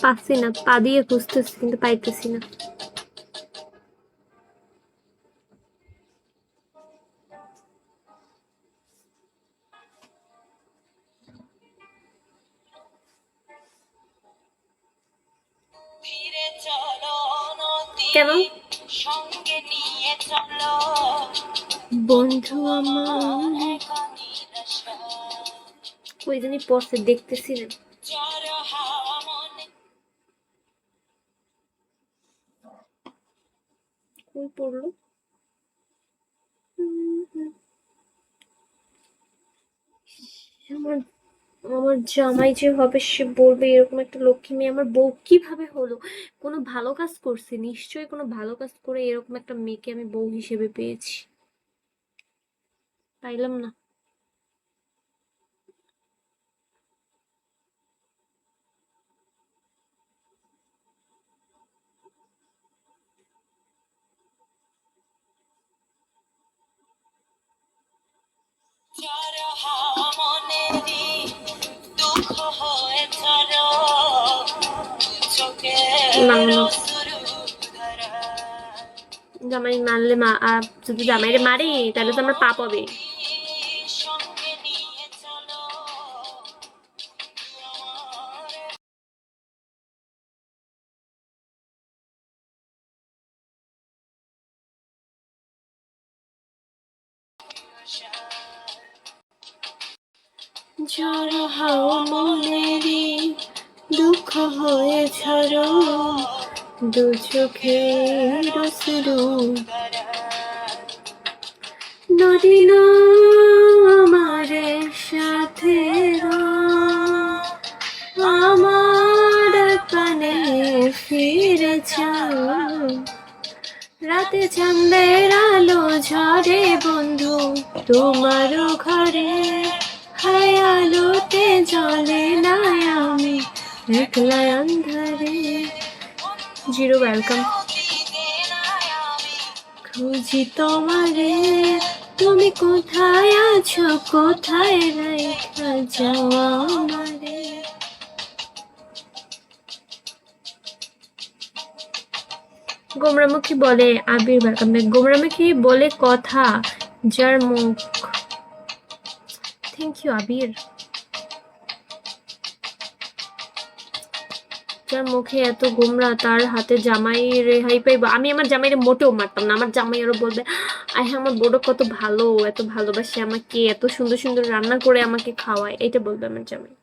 পাচ্ছি না, পা দিয়ে খুঁজতেছি কিন্তু পাইতেছি না। কেন বন্ধু আমার কই জানি পড়ছে, দেখতেছি না। কই পড়লো? আমার আমার জামাই যে হবে সে বলবে এরকম একটা লক্ষ্মী মেয়ে আমার বউ কিভাবে হলো। কোনো ভালো কাজ করছে নিশ্চয়ই, কোনো ভালো কাজ করে এরকম একটা মেয়েকে আমি বউ হিসেবে পেয়েছি। পাইলাম না। জামাই মারলে যদি জামাইরে মারি তাহলে তো আমার পাপ হবে। ঝড়ো হাওয়া মনেরই দুঃখ হয়ে ঝড়ো দু চোখের অশ্রু নদী আমার সাথে আমার পানে ফিরে যাও রাতে চাঁদের আলো ঝরে বন্ধু তোমারও ঘরে হায় আলোতে জ্বলে না আমি একলা অন্ধকারে। Zero welcome. খুঁজি তোমারে তুমি কোথায় আছো কোথায় রাইখা যাওয়া আমারে। গোমরামুখী বলে আবির ওয়েলকাম ব্যাক। গোমরামুখী বলে কথা যার মুখ। থ্যাংক ইউ আবির। যার মুখে এত গোমরা তার হাতে জামাই রেহাই পাইবো। আমি আমার জামাইরে মোটেও মারতাম না। আমার জামাই আরো বলবে আয় আমার বড় কত ভালো, এত ভালোবাসে আমাকে, এত সুন্দর সুন্দর রান্না করে আমাকে খাওয়ায়, এটা বলবে আমার জামাই।